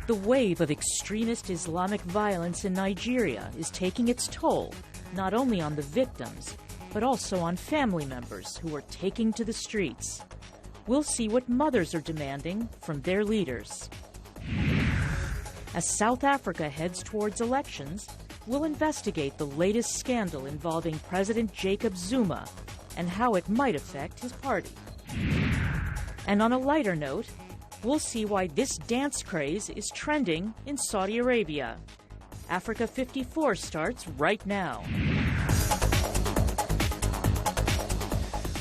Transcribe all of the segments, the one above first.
The wave of extremist Islamic violence in Nigeria is taking its toll, not only on the victims, but also on family members who are taking to the streets. We'll see what mothers are demanding from their leaders. As South Africa heads towards elections, we'll investigate the latest scandal involving President Jacob Zuma and how it might affect his party. And on a lighter note, we'll see why this dance craze is trending in Saudi Arabia. Africa 54 starts right now.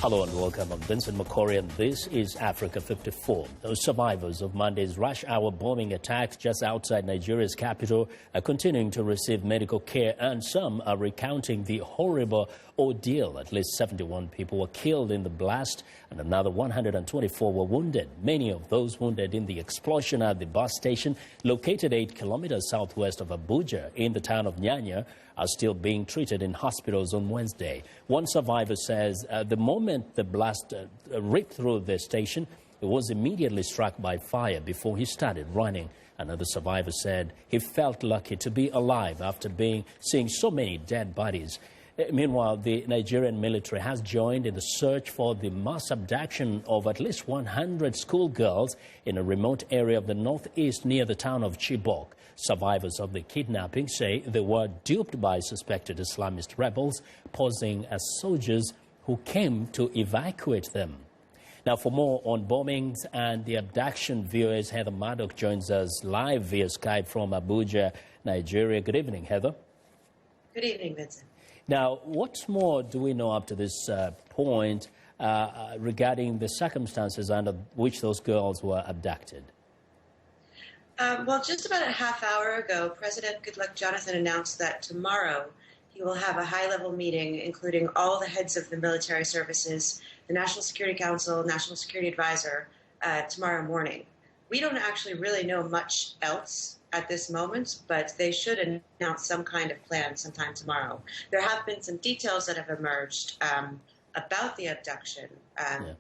Hello and welcome. I'm Vincent McCory and this is Africa 54. Those survivors of Monday's rush hour bombing attacks just outside Nigeria's capital are continuing to receive medical care, and some are recounting the horrible ordeal. At least 71 people were killed in the blast and another 124 were wounded. Many of those wounded in the explosion at the bus station located 8 kilometers southwest of Abuja in the town of Nyanya are still being treated in hospitals on Wednesday. One survivor says the moment the blast ripped through the station, he was immediately struck by fire before he started running. Another survivor said he felt lucky to be alive after seeing so many dead bodies. Meanwhile, the Nigerian military has joined in the search for the mass abduction of at least 100 schoolgirls in a remote area of the northeast near the town of Chibok. Survivors of the kidnapping say they were duped by suspected Islamist rebels posing as soldiers who came to evacuate them. Now, for more on bombings and the abduction, viewers, Heather Maddock joins us live via Skype from Abuja, Nigeria. Good evening, Heather. Good evening, Vincent. Now, what more do we know up to this point regarding the circumstances under which those girls were abducted? Well, just about a half hour ago, President Goodluck Jonathan announced that tomorrow he will have a high-level meeting, including all the heads of the military services, the National Security Council, National Security Advisor, tomorrow morning. We don't actually really know much else at this moment, but they should announce some kind of plan sometime tomorrow. There have been some details that have emerged about the abduction,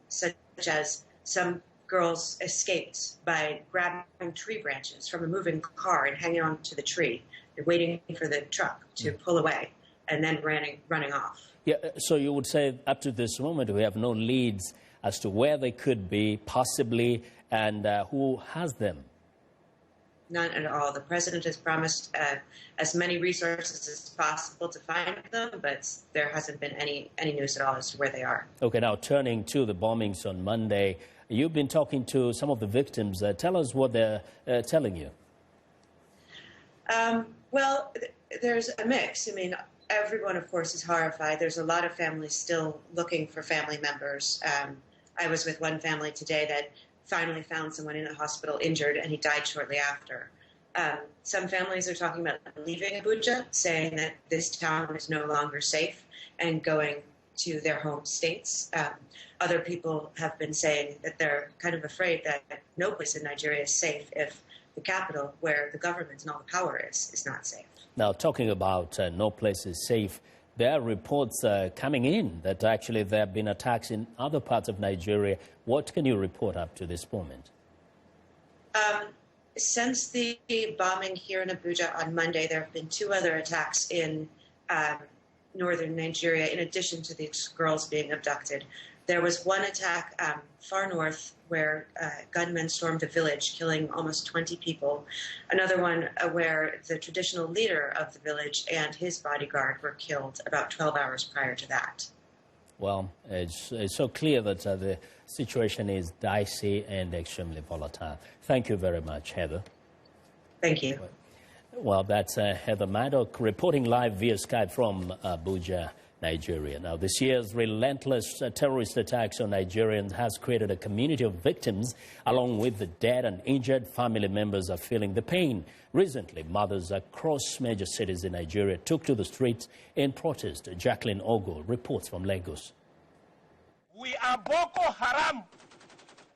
such as some girls escaped by grabbing tree branches from a moving car and hanging on to the tree. They're waiting for the truck to pull away and then running off. Yeah, so you would say up to this moment we have no leads as to where they could be, possibly, and who has them? None at all. The president has promised as many resources as possible to find them, but there hasn't been any news at all as to where they are. Okay, now turning to the bombings on Monday, you've been talking to some of the victims. Tell us what they're telling you. Well, there's a mix. I mean, everyone, of course, is horrified. There's a lot of families still looking for family members. I was with one family today that finally found someone in a hospital injured, and he died shortly after. Some families are talking about leaving Abuja, saying that this town is no longer safe and going to their home states. Other people have been saying that they're kind of afraid that no place in Nigeria is safe if the capital, where the government and all the power is not safe. Now, talking about no place is safe, there are reports coming in that actually there have been attacks in other parts of Nigeria. What can you report up to this moment? Since the bombing here in Abuja on Monday, there have been 2 other attacks in northern Nigeria, in addition to these girls being abducted. There was one attack far north where gunmen stormed a village, killing almost 20 people. Another one where the traditional leader of the village and his bodyguard were killed about 12 hours prior to that. Well, it's so clear that the situation is dicey and extremely volatile. Thank you very much, Heather. Thank you. Well, that's Heather Maddock reporting live via Skype from Abuja, Nigeria. Now, this year's relentless terrorist attacks on Nigerians has created a community of victims. Along with the dead and injured, family members are feeling the pain. Recently, mothers across major cities in Nigeria took to the streets in protest. Jacqueline Ogo reports from Lagos. We are Boko Haram.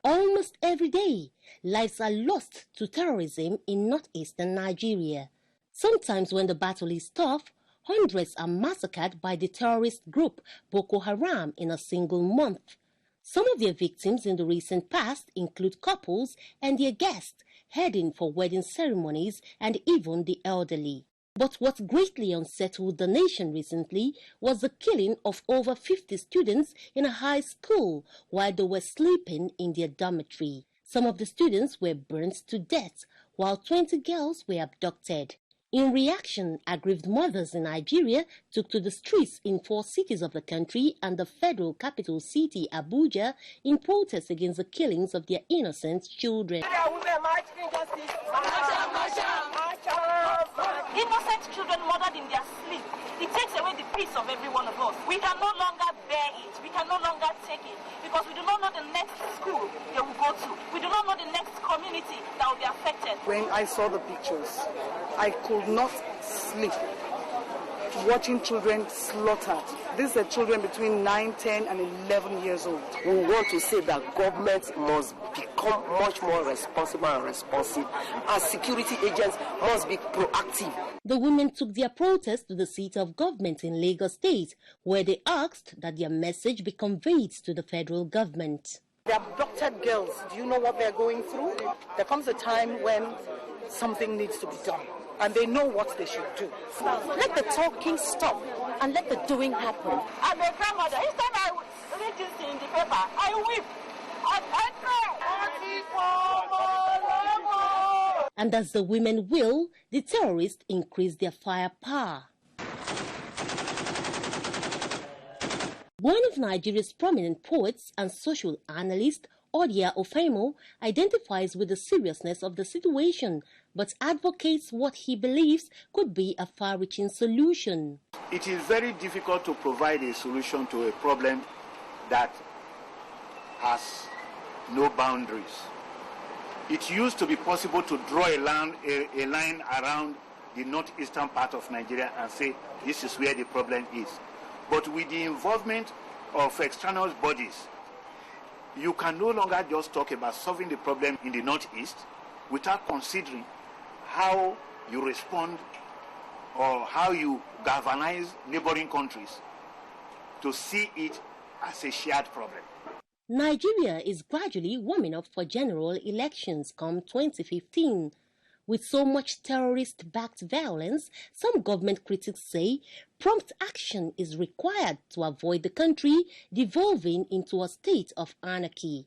Almost every day, lives are lost to terrorism in northeastern Nigeria. Sometimes when the battle is tough, hundreds are massacred by the terrorist group Boko Haram in a single month. Some of their victims in the recent past include couples and their guests, heading for wedding ceremonies and even the elderly. But what greatly unsettled the nation recently was the killing of over 50 students in a high school while they were sleeping in their dormitory. Some of the students were burnt to death, while 20 girls were abducted. In reaction, aggrieved mothers in Nigeria took to the streets in 4 cities of the country and the federal capital city, Abuja, in protest against the killings of their innocent children. Innocent children murdered in their sleep. It takes away the peace of every one of us. We can no longer bear it. We can no longer take it because we do not know the next school they will go to. We do not know the next community that will be affected. When I saw the pictures, I could not sleep watching children slaughtered. These are children between 9, 10 and 11 years old. We want to say that government must become much more responsible and responsive. As security agents must be proactive. The women took their protest to the seat of government in Lagos State, where they asked that their message be conveyed to the federal government. The abducted girls, do you know what they're going through? There comes a time when something needs to be done, and they know what they should do. Let the talking stop and let the doing happen. As a grandmother, each time I read this in the paper, I weep. I cry. And as the women will, the terrorists increase their firepower. One of Nigeria's prominent poets and social analyst, Odia Ofemo, identifies with the seriousness of the situation, but advocates what he believes could be a far-reaching solution. It is very difficult to provide a solution to a problem that has no boundaries. It used to be possible to draw a line around the northeastern part of Nigeria and say this is where the problem is. But with the involvement of external bodies, you can no longer just talk about solving the problem in the northeast without considering how you respond or how you galvanize neighboring countries to see it as a shared problem. Nigeria is gradually warming up for general elections come 2015. With so much terrorist-backed violence, some government critics say prompt action is required to avoid the country devolving into a state of anarchy.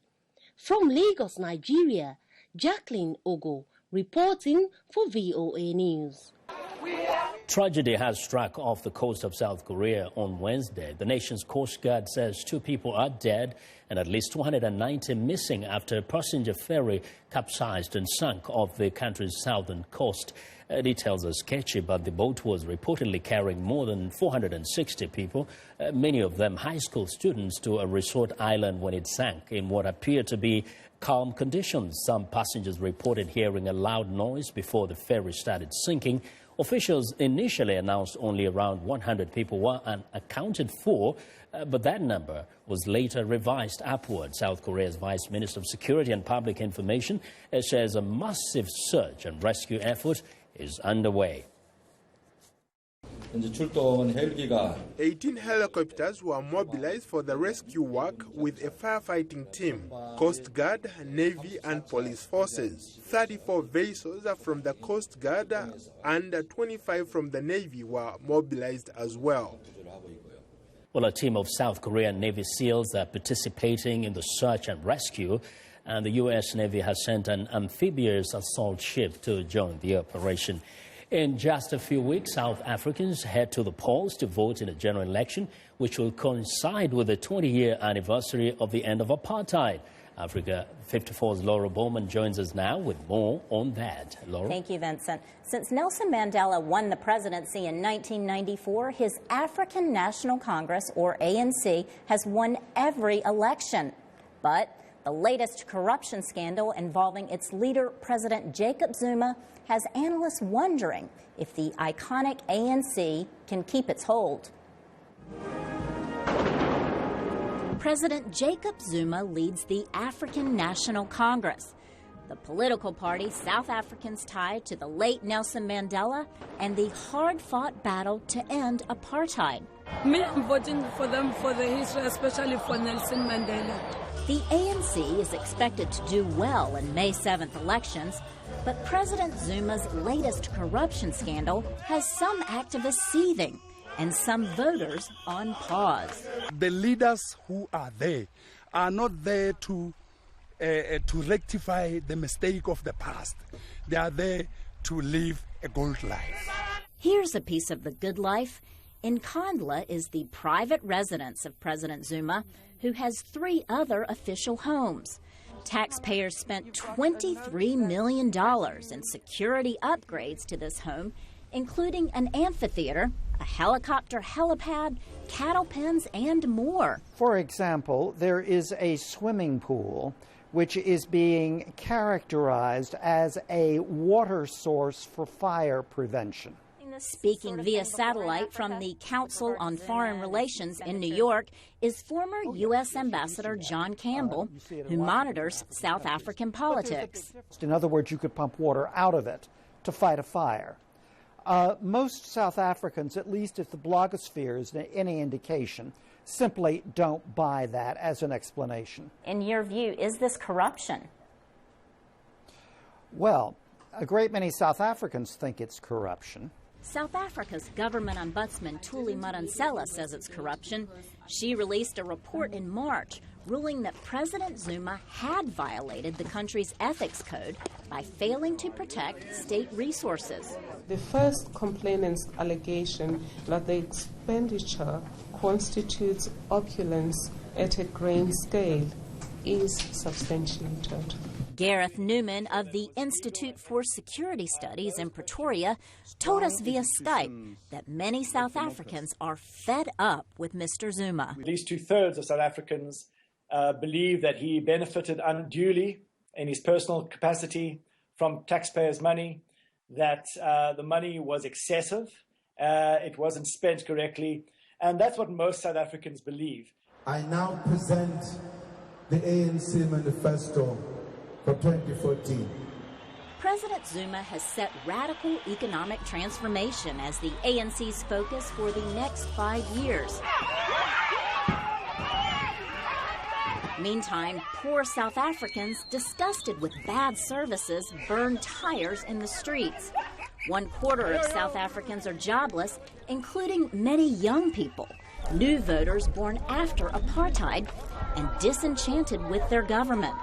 From Lagos, Nigeria, Jacqueline Ogo, reporting for VOA News. Tragedy has struck off the coast of South Korea on Wednesday. The nation's Coast Guard says 2 people are dead and at least 290 missing after a passenger ferry capsized and sunk off the country's southern coast. Details are sketchy, but the boat was reportedly carrying more than 460 people, many of them high school students, to a resort island when it sank in what appeared to be calm conditions. Some passengers reported hearing a loud noise before the ferry started sinking. Officials initially announced only around 100 people were unaccounted for, but that number was later revised upward. South Korea's Vice Minister of Security and Public Information says a massive search and rescue effort is underway. 18 helicopters were mobilized for the rescue work with a firefighting team, Coast Guard, Navy and police forces. 34 vessels from the Coast Guard and 25 from the Navy were mobilized as well. Well, a team of South Korean Navy SEALs are participating in the search and rescue, and the U.S. Navy has sent an amphibious assault ship to join the operation. In just a few weeks, South Africans head to the polls to vote in a general election, which will coincide with the 20-year anniversary of the end of apartheid. Africa 54's Laura Bowman joins us now with more on that. Laura? Thank you, Vincent. Since Nelson Mandela won the presidency in 1994, his African National Congress, or ANC, has won every election. But the latest corruption scandal involving its leader, President Jacob Zuma, has analysts wondering if the iconic ANC can keep its hold. President Jacob Zuma leads the African National Congress, the political party South Africans tied to the late Nelson Mandela and the hard-fought battle to end apartheid. Me, I'm voting for them for the history, especially for Nelson Mandela. The ANC is expected to do well in May 7th elections, But President Zuma's latest corruption scandal has some activists seething and some voters on pause. The leaders who are there are not there to rectify the mistake of the past. They are there to live a good life. Here's a piece of the good life. Nkandla is the private residence of President Zuma, who has 3 other official homes. Taxpayers spent $23 million in security upgrades to this home, including an amphitheater, a helicopter helipad, cattle pens, and more. For example, there is a swimming pool which is being characterized as a water source for fire prevention. Speaking via satellite from the Council on Foreign Relations in New York is former U.S. Ambassador John Campbell, who monitors South African politics. In other words, you could pump water out of it to fight a fire. Most South Africans, at least if the blogosphere is any indication, simply don't buy that as an explanation. In your view, is this corruption? Well, a great many South Africans think it's corruption. South Africa's government ombudsman Thuli Madonsela says it's corruption. She released a report in March ruling that President Zuma had violated the country's ethics code by failing to protect state resources. The first complainant's allegation that the expenditure constitutes opulence at a grand scale is substantiated. Gareth Newman of the Institute for Security Studies in Pretoria told us via Skype that many South Africans are fed up with Mr. Zuma. At least 2/3 of South Africans believe that he benefited unduly in his personal capacity from taxpayers' money, that the money was excessive, it wasn't spent correctly, and that's what most South Africans believe. I now present the ANC manifesto for 2014. President Zuma has set radical economic transformation as the ANC's focus for the next 5 years. Meantime, poor South Africans, disgusted with bad services, burn tires in the streets. 1/4 of South Africans are jobless, including many young people, new voters born after apartheid, and disenchanted with their government.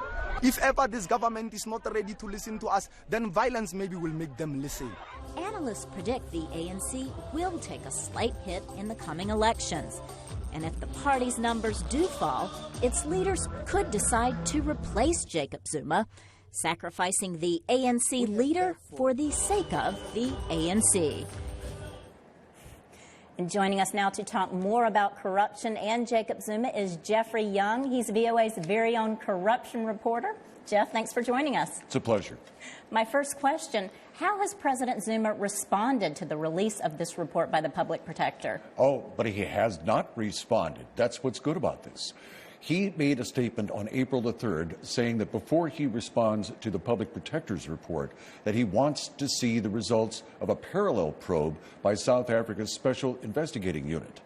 If ever this government is not ready to listen to us, then violence maybe will make them listen. Analysts predict the ANC will take a slight hit in the coming elections. And if the party's numbers do fall, its leaders could decide to replace Jacob Zuma, sacrificing the ANC leader for the sake of the ANC. And joining us now to talk more about corruption and Jacob Zuma is Jeffrey Young. He's VOA's very own corruption reporter. Jeff, thanks for joining us. It's a pleasure. My first question, how has President Zuma responded to the release of this report by the public protector? Oh, but he has not responded. That's what's good about this. He made a statement on April the 3rd saying that before he responds to the public protector's report, that he wants to see the results of a parallel probe by South Africa's Special Investigating Unit.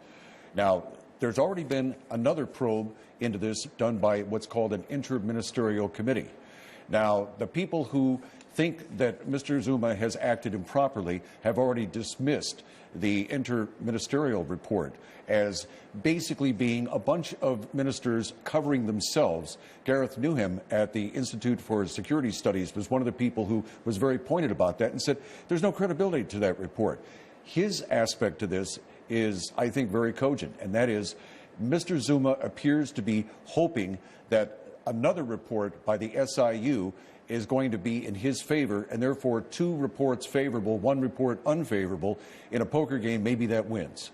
Now, there's already been another probe into this done by what's called an interministerial committee. Now, the people who think that Mr. Zuma has acted improperly have already dismissed the interministerial report as basically being a bunch of ministers covering themselves. Gareth Newham at the Institute for Security Studies was one of the people who was very pointed about that and said there's no credibility to that report. His aspect to this is, I think, very cogent, and that is Mr. Zuma appears to be hoping that another report by the SIU is going to be in his favor, and therefore 2 reports favorable, 1 report unfavorable. In a poker game, maybe that wins.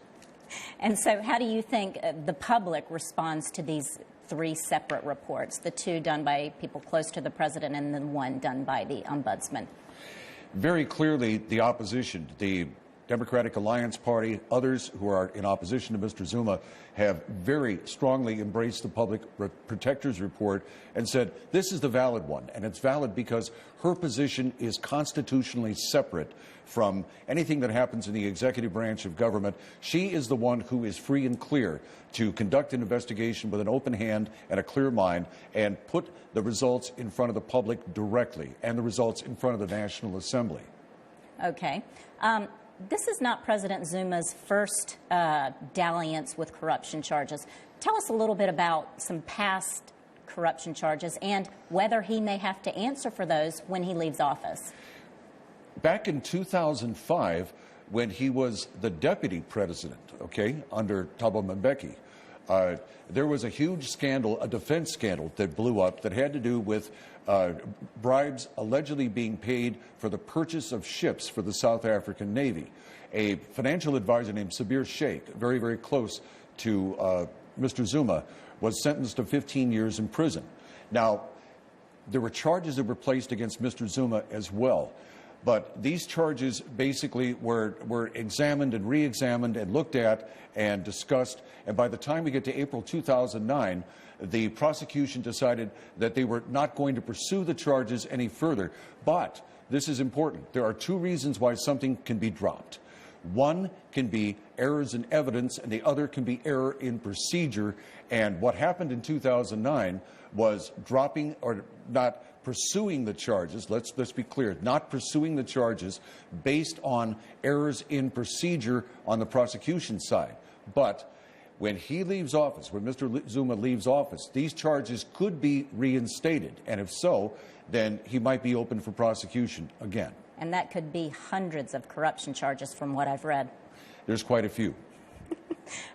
And so how do you think the public responds to these 3 separate reports, the 2 done by people close to the president and the 1 done by the ombudsman? Very clearly, the opposition, the Democratic Alliance Party, others who are in opposition to Mr. Zuma have very strongly embraced the Public Protector's Report and said this is the valid one. And it's valid because her position is constitutionally separate from anything that happens in the executive branch of government. She is the one who is free and clear to conduct an investigation with an open hand and a clear mind and put the results in front of the public directly and the results in front of the National Assembly. Okay. This is not President Zuma's first dalliance with corruption charges. Tell us a little bit about some past corruption charges and whether he may have to answer for those when he leaves office. Back in 2005, when he was the deputy president, under Thabo Mbeki, there was a huge scandal, a defense scandal that blew up that had to do with bribes allegedly being paid for the purchase of ships for the South African Navy. A financial advisor named Sabir Sheikh, very, very close to Mr. Zuma, was sentenced to 15 years in prison. Now, there were charges that were placed against Mr. Zuma as well. But these charges basically were examined and re-examined and looked at and discussed. And by the time we get to April 2009, the prosecution decided that they were not going to pursue the charges any further. But this is important. There are two reasons why something can be dropped. One can be errors in evidence, and the other can be error in procedure. And what happened in 2009 was dropping or not pursuing the charges, let's be clear, not pursuing the charges based on errors in procedure on the prosecution side. But when he leaves office, when Mr. Zuma leaves office, these charges could be reinstated. And if so, then he might be open for prosecution again. And that could be hundreds of corruption charges from what I've read. There's quite a few.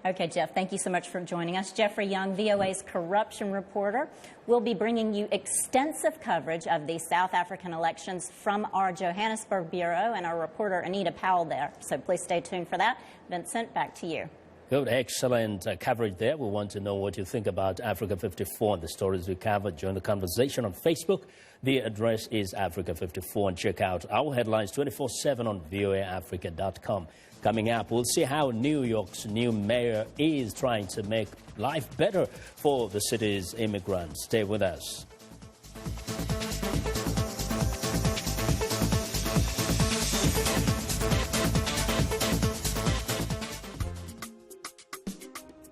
Okay, Jeff, thank you so much for joining us. Jeffrey Young, VOA's corruption reporter, will be bringing you extensive coverage of the South African elections from our Johannesburg bureau and our reporter Anita Powell there. So please stay tuned for that. Vincent, back to you. Good, excellent coverage there. We want to know what you think about Africa 54 and the stories we covered. Join the conversation on Facebook. The address is Africa 54, and check out our headlines 24/7 on voaafrica.com. Coming up, we'll see how New York's new mayor is trying to make life better for the city's immigrants. Stay with us.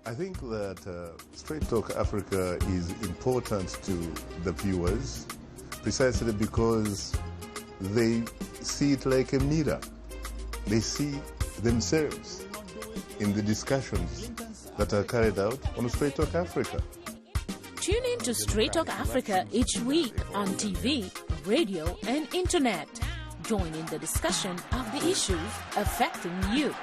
I think that Straight Talk Africa is important to the viewers precisely because they see it like a mirror. They see themselves in the discussions that are carried out on Straight Talk Africa. Tune in to Straight Talk Africa each week on TV, radio, and internet. Join in the discussion of the issues affecting you.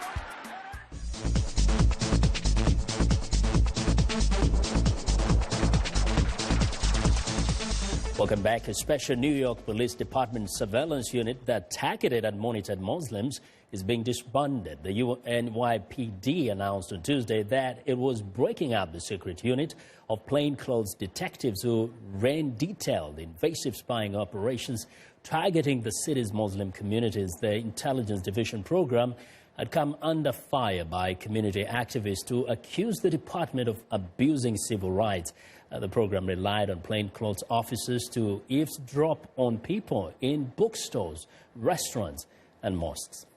Welcome back. A special New York Police Department surveillance unit that targeted and monitored Muslims is being disbanded. The NYPD announced on Tuesday that it was breaking up the secret unit of plainclothes detectives who ran detailed invasive spying operations targeting the city's Muslim communities. The Intelligence Division program had come under fire by community activists who accused the department of abusing civil rights. The program relied on plainclothes officers to eavesdrop on people in bookstores, restaurants, and mosques.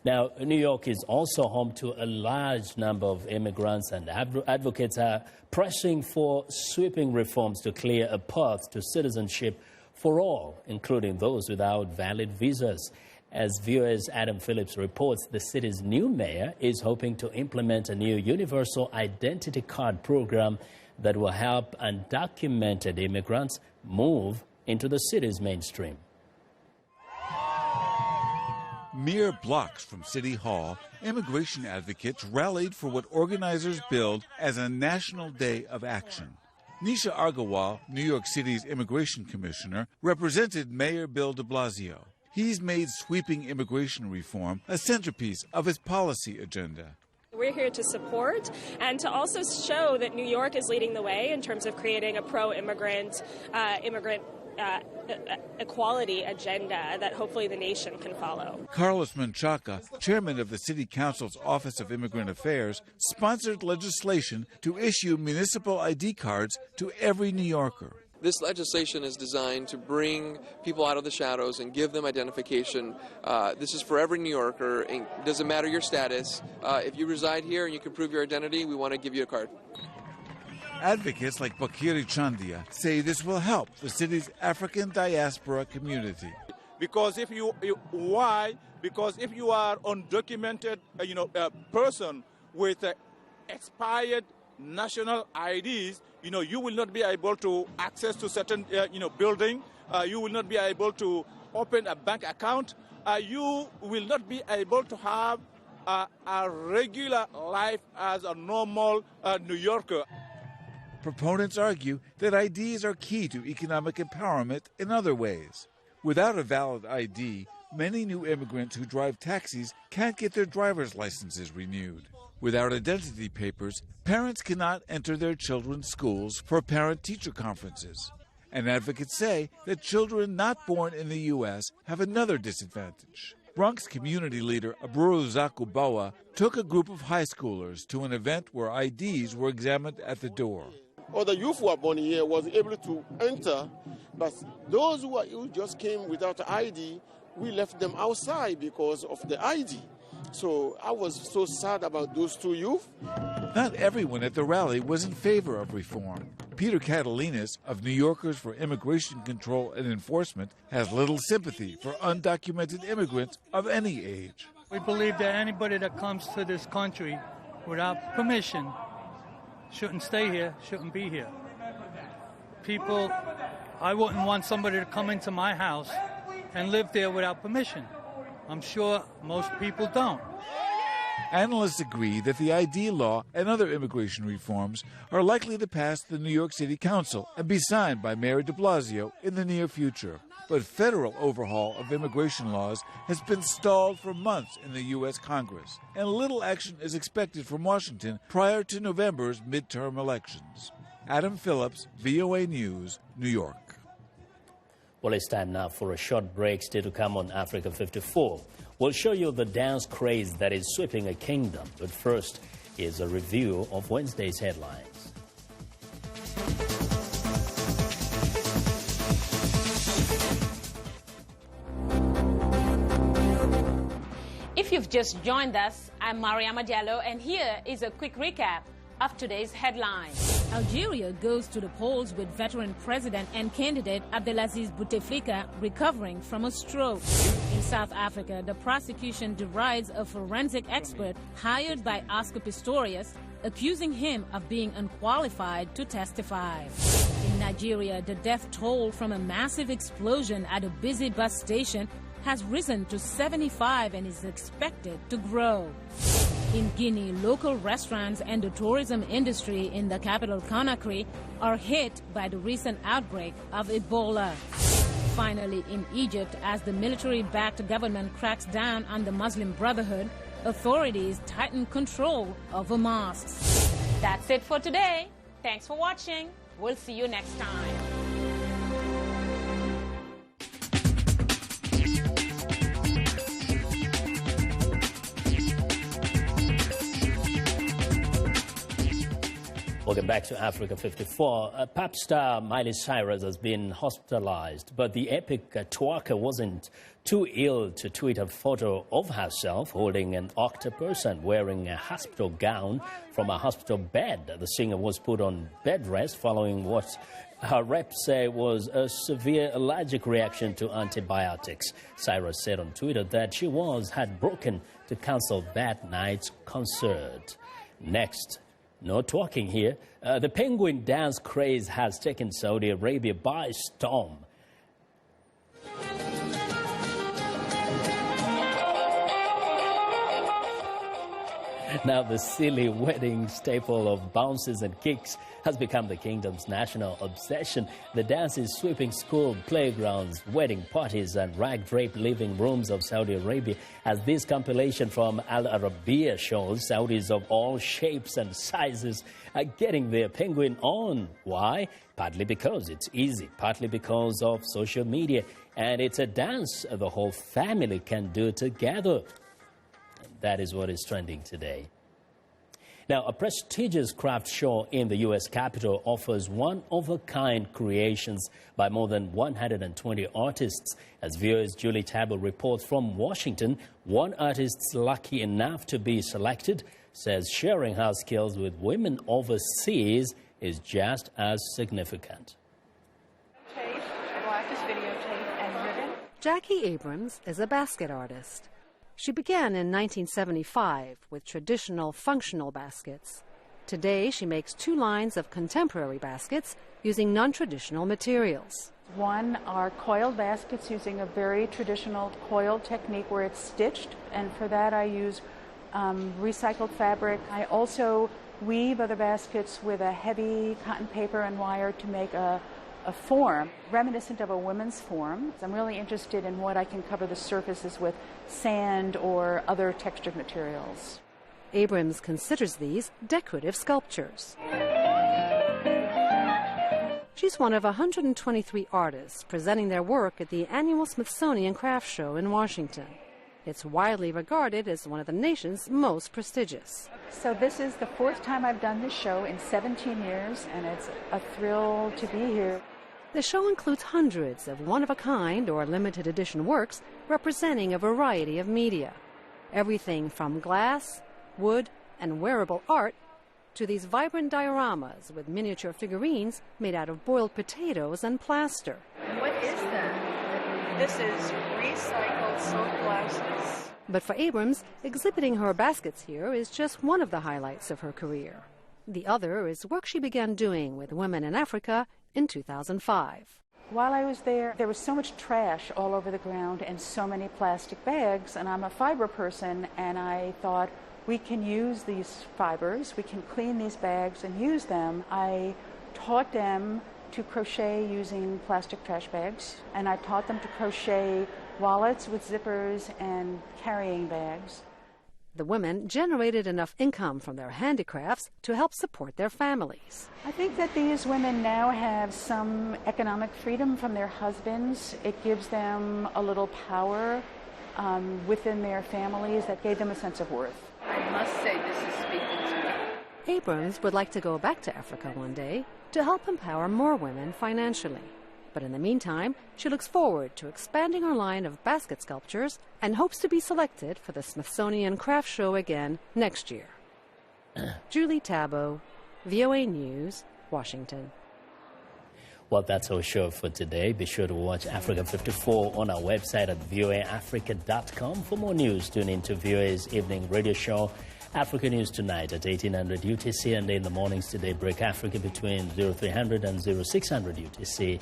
Now, New York is also home to a large number of immigrants, and advocates are pressing for sweeping reforms to clear a path to citizenship for all, including those without valid visas. As viewers Adam Phillips reports, the city's new mayor is hoping to implement a new universal identity card program that will help undocumented immigrants move into the city's mainstream. Mere blocks from City Hall, immigration advocates rallied for what organizers billed as a national day of action. Nisha Agarwal, New York City's immigration commissioner, represented Mayor Bill de Blasio. He's made sweeping immigration reform a centerpiece of his policy agenda. We're here to support and to also show that New York is leading the way in terms of creating a pro-immigrant equality agenda that hopefully the nation can follow. Carlos Menchaca, chairman of the City Council's Office of Immigrant Affairs, sponsored legislation to issue municipal ID cards to every New Yorker. This legislation is designed to bring people out of the shadows and give them identification. This is for every New Yorker. It doesn't matter your status. If you reside here and you can prove your identity, we want to give you a card. Advocates like Bakiri Chandia say this will help the city's African diaspora community. Because if you are undocumented, person with expired national IDs, you will not be able to access to certain, building. You will not be able to open a bank account. You will not be able to have a regular life as a normal New Yorker. Proponents argue that IDs are key to economic empowerment in other ways. Without a valid ID, many new immigrants who drive taxis can't get their driver's licenses renewed. Without identity papers, parents cannot enter their children's schools for parent-teacher conferences. And advocates say that children not born in the U.S. have another disadvantage. Bronx community leader Aburu Zakubawa took a group of high schoolers to an event where IDs were examined at the door. Or the youth who are born here was able to enter, but those who just came without ID, we left them outside because of the ID. So I was so sad about those two youth. Not everyone at the rally was in favor of reform. Peter Catalinas of New Yorkers for Immigration Control and Enforcement has little sympathy for undocumented immigrants of any age. We believe that anybody that comes to this country without permission shouldn't stay here, shouldn't be here. I wouldn't want somebody to come into my house and live there without permission. I'm sure most people don't. Analysts agree that the ID law and other immigration reforms are likely to pass the New York City Council and be signed by Mayor de Blasio in the near future. But federal overhaul of immigration laws has been stalled for months in the U.S. Congress, and little action is expected from Washington prior to November's midterm elections. Adam Phillips, VOA News, New York. Well, it's time now for a short break. Still to come on Africa 54. We'll show you the dance craze that is sweeping a kingdom. But first, here's a review of Wednesday's headlines. If you've just joined us, I'm Mariama Diallo, and here is a quick recap of today's headlines. Algeria goes to the polls with veteran president and candidate Abdelaziz Bouteflika recovering from a stroke. In South Africa, the prosecution derides a forensic expert hired by Oscar Pistorius, accusing him of being unqualified to testify. In Nigeria, the death toll from a massive explosion at a busy bus station has risen to 75 and is expected to grow. In Guinea, local restaurants and the tourism industry in the capital Conakry are hit by the recent outbreak of Ebola. Finally, in Egypt, as the military-backed government cracks down on the Muslim Brotherhood, authorities tighten control over mosques. That's it for today. Thanks for watching. We'll see you next time. Welcome back to Africa 54. Pop star Miley Cyrus has been hospitalized, but the epic twerker wasn't too ill to tweet a photo of herself holding an octopus and wearing a hospital gown from a hospital bed. The singer was put on bed rest following what her reps say was a severe allergic reaction to antibiotics. Cyrus said on Twitter that she had broken to cancel that night's concert. Next. No talking here. The penguin dance craze has taken Saudi Arabia by storm. Now, the silly wedding staple of bounces and kicks has become the kingdom's national obsession. The dance is sweeping school playgrounds, wedding parties, and rag-draped living rooms of Saudi Arabia. As this compilation from Al Arabiya shows, Saudis of all shapes and sizes are getting their penguin on. Why? Partly because it's easy, partly because of social media. And it's a dance the whole family can do together. That is what is trending today. Now, a prestigious craft show in the U.S. Capitol offers one-of-a-kind creations by more than 120 artists. As viewers Julie Tabo reports from Washington, one artist lucky enough to be selected says sharing her skills with women overseas is just as significant. Jackie Abrams is a basket artist. She began in 1975 with traditional functional baskets. Today, she makes 2 lines of contemporary baskets using non-traditional materials. One are coiled baskets using a very traditional coiled technique where it's stitched, and for that I use recycled fabric. I also weave other baskets with a heavy cotton paper and wire to make a form reminiscent of a women's form. I'm really interested in what I can cover the surfaces with sand or other textured materials. Abrams considers these decorative sculptures. She's one of 123 artists presenting their work at the annual Smithsonian Craft Show in Washington. It's widely regarded as one of the nation's most prestigious. So this is the 4th time I've done this show in 17 years, and it's a thrill to be here. The show includes hundreds of one-of-a-kind or limited edition works representing a variety of media. Everything from glass, wood, and wearable art to these vibrant dioramas with miniature figurines made out of boiled potatoes and plaster. What is that? This is recycled silk glasses. But for Abrams, exhibiting her baskets here is just one of the highlights of her career. The other is work she began doing with women in Africa in 2005. While I was there was so much trash all over the ground and so many plastic bags, and I'm a fiber person, and I thought we can use these fibers, we can clean these bags and use them. I taught them to crochet using plastic trash bags, and I taught them to crochet wallets with zippers and carrying bags. The women generated enough income from their handicrafts to help support their families. I think that these women now have some economic freedom from their husbands. It gives them a little power within their families that gave them a sense of worth. I must say this is speaking to me. Abrams would like to go back to Africa one day to help empower more women financially. But in the meantime, she looks forward to expanding her line of basket sculptures and hopes to be selected for the Smithsonian Craft Show again next year. Julie Tabo, VOA News, Washington. Well, that's our show for today. Be sure to watch Africa 54 on our website at voaafrica.com. For more news, tune in to VOA's evening radio show, Africa News Tonight at 1800 UTC, and in the mornings today, Break Africa between 0300 and 0600 UTC,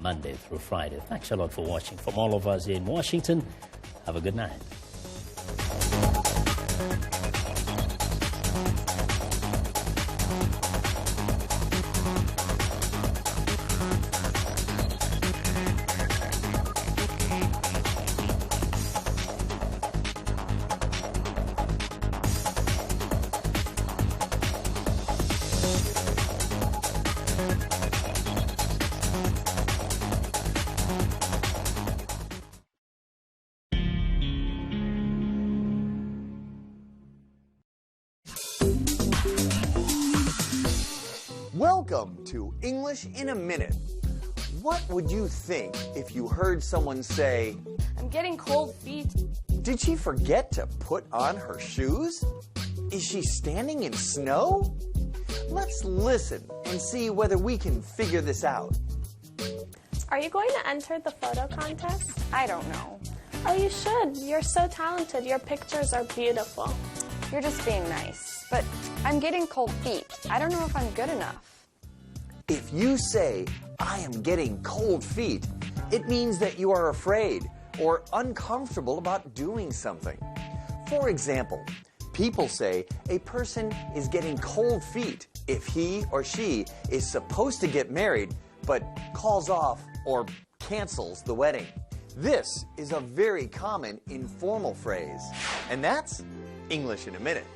Monday through Friday. Thanks a lot for watching. From all of us here in Washington, have a good night. Welcome to English in a Minute. What would you think if you heard someone say, I'm getting cold feet. Did she forget to put on her shoes? Is she standing in snow? Let's listen and see whether we can figure this out. Are you going to enter the photo contest? I don't know. Oh, you should. You're so talented. Your pictures are beautiful. You're just being nice. But I'm getting cold feet. I don't know if I'm good enough. If you say, I am getting cold feet, it means that you are afraid or uncomfortable about doing something. For example, People say a person is getting cold feet if he or she is supposed to get married but calls off or cancels the wedding. This is a very common informal phrase, and that's English in a Minute.